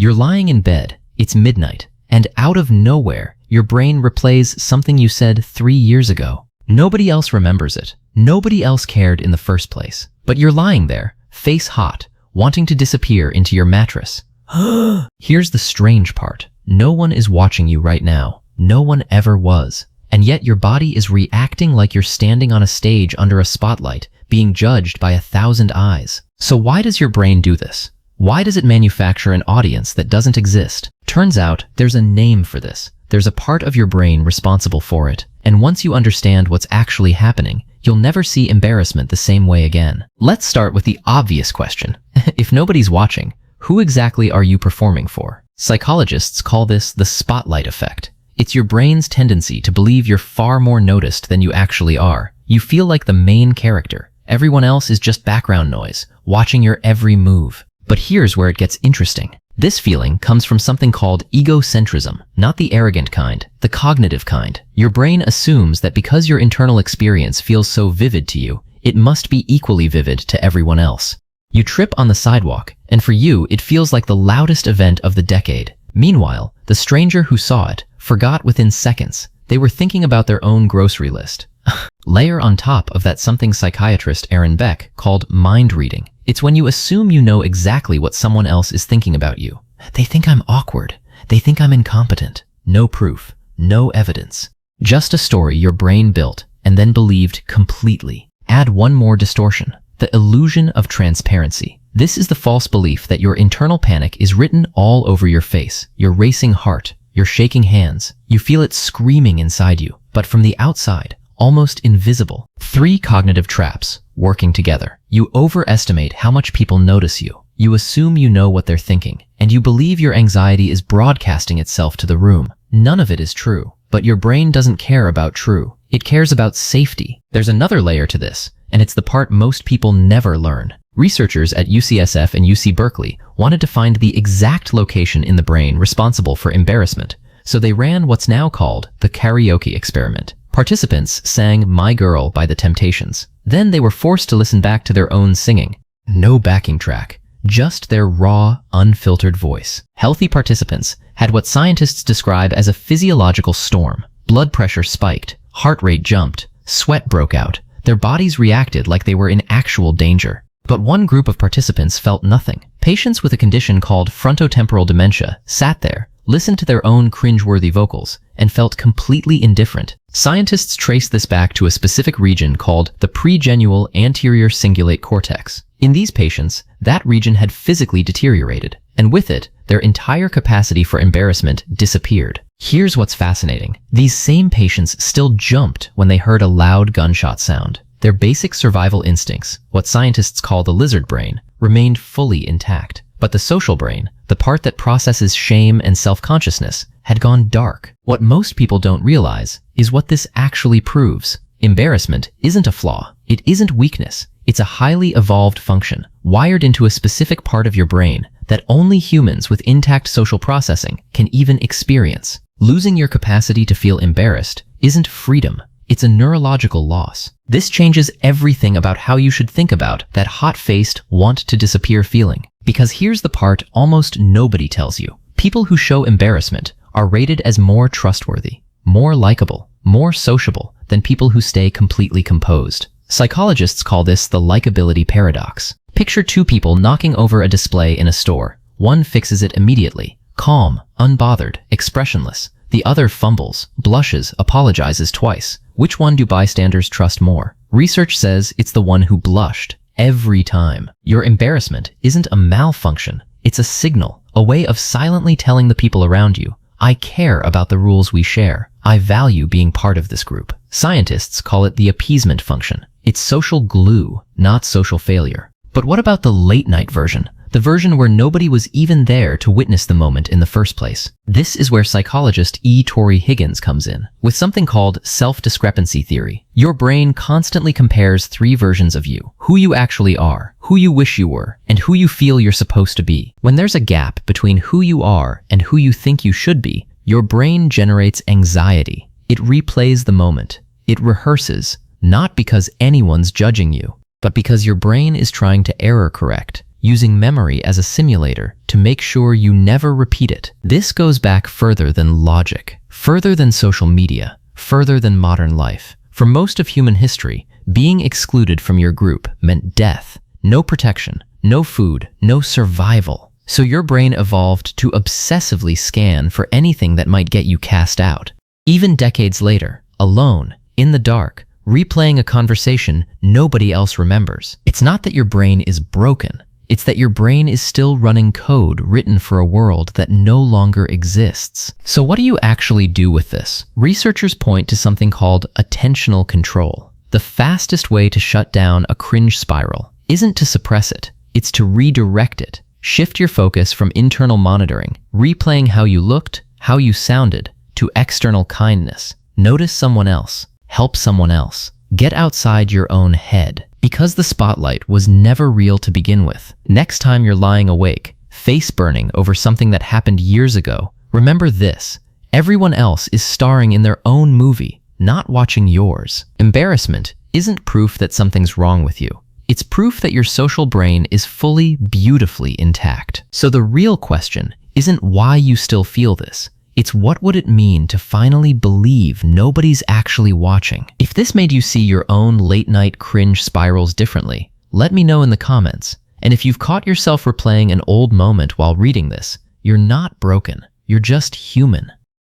You're lying in bed, it's midnight, and out of nowhere, your brain replays something you said 3 years ago. Nobody else remembers it. Nobody else cared in the first place. But you're lying there, face hot, wanting to disappear into your mattress. Here's the strange part. No one is watching you right now. No one ever was. And yet your body is reacting like you're standing on a stage under a spotlight, being judged by 1,000 eyes. So why does your brain do this? Why does it manufacture an audience that doesn't exist? Turns out there's a name for this. There's a part of your brain responsible for it. And once you understand what's actually happening, you'll never see embarrassment the same way again. Let's start with the obvious question. If nobody's watching, who exactly are you performing for? Psychologists call this the spotlight effect. It's your brain's tendency to believe you're far more noticed than you actually are. You feel like the main character. Everyone else is just background noise, watching your every move. But here's where it gets interesting. This feeling comes from something called egocentrism, not the arrogant kind, the cognitive kind. Your brain assumes that because your internal experience feels so vivid to you, it must be equally vivid to everyone else. You trip on the sidewalk, and for you, it feels like the loudest event of the decade. Meanwhile, the stranger who saw it forgot within seconds. They were thinking about their own grocery list. Layer on top of that something psychiatrist Aaron Beck called mind reading. It's when you assume you know exactly what someone else is thinking about you. They think I'm awkward. They think I'm incompetent. No proof, no evidence. Just a story your brain built and then believed completely. Add one more distortion, the illusion of transparency. This is the false belief that your internal panic is written all over your face, your racing heart, your shaking hands. You feel it screaming inside you, but from the outside, almost invisible. 3 cognitive traps working together. You overestimate how much people notice you. You assume you know what they're thinking, and you believe your anxiety is broadcasting itself to the room. None of it is true, but your brain doesn't care about true. It cares about safety. There's another layer to this, and it's the part most people never learn. Researchers at UCSF and UC Berkeley wanted to find the exact location in the brain responsible for embarrassment, so they ran what's now called the karaoke experiment. Participants sang My Girl by The Temptations. Then they were forced to listen back to their own singing. No backing track, just their raw, unfiltered voice. Healthy participants had what scientists describe as a physiological storm. Blood pressure spiked, heart rate jumped, sweat broke out. Their bodies reacted like they were in actual danger. But one group of participants felt nothing. Patients with a condition called frontotemporal dementia sat there, listened to their own cringe-worthy vocals, and felt completely indifferent. Scientists trace this back to a specific region called the pregenual anterior cingulate cortex. In these patients, that region had physically deteriorated, and with it, their entire capacity for embarrassment disappeared. Here's what's fascinating. These same patients still jumped when they heard a loud gunshot sound. Their basic survival instincts, what scientists call the lizard brain, remained fully intact. But the social brain, the part that processes shame and self-consciousness, had gone dark. What most people don't realize is what this actually proves. Embarrassment isn't a flaw. It isn't weakness. It's a highly evolved function, wired into a specific part of your brain that only humans with intact social processing can even experience. Losing your capacity to feel embarrassed isn't freedom. It's a neurological loss. This changes everything about how you should think about that hot-faced, want-to-disappear feeling. Because here's the part almost nobody tells you. People who show embarrassment are rated as more trustworthy, more likable, more sociable than people who stay completely composed. Psychologists call this the likability paradox. Picture 2 people knocking over a display in a store. One fixes it immediately, calm, unbothered, expressionless. The other fumbles, blushes, apologizes twice. Which one do bystanders trust more? Research says it's the one who blushed. Every time. Your embarrassment isn't a malfunction. It's a signal, a way of silently telling the people around you, I care about the rules we share. I value being part of this group. Scientists call it the appeasement function. It's social glue, not social failure. But what about the late night version? The version where nobody was even there to witness the moment in the first place. This is where psychologist E. Torrey Higgins comes in, with something called self-discrepancy theory. Your brain constantly compares 3 versions of you: who you actually are, who you wish you were, and who you feel you're supposed to be. When there's a gap between who you are and who you think you should be, your brain generates anxiety. It replays the moment. It rehearses, not because anyone's judging you, but because your brain is trying to error correct. using memory as a simulator to make sure you never repeat it. This goes back further than logic, further than social media, further than modern life. For most of human history, being excluded from your group meant death, no protection, no food, no survival. So your brain evolved to obsessively scan for anything that might get you cast out. Even decades later, alone, in the dark, replaying a conversation nobody else remembers. It's not that your brain is broken. It's that your brain is still running code written for a world that no longer exists. So what do you actually do with this? Researchers point to something called attentional control. The fastest way to shut down a cringe spiral isn't to suppress it, it's to redirect it. Shift your focus from internal monitoring, replaying how you looked, how you sounded, to external kindness. Notice someone else. Help someone else. Get outside your own head. Because the spotlight was never real to begin with, next time you're lying awake, face burning over something that happened years ago, remember this: everyone else is starring in their own movie, not watching yours. Embarrassment isn't proof that something's wrong with you. It's proof that your social brain is fully, beautifully intact. So the real question isn't why you still feel this. It's what would it mean to finally believe nobody's actually watching? If this made you see your own late-night cringe spirals differently, let me know in the comments. And if you've caught yourself replaying an old moment while reading this, you're not broken. You're just human.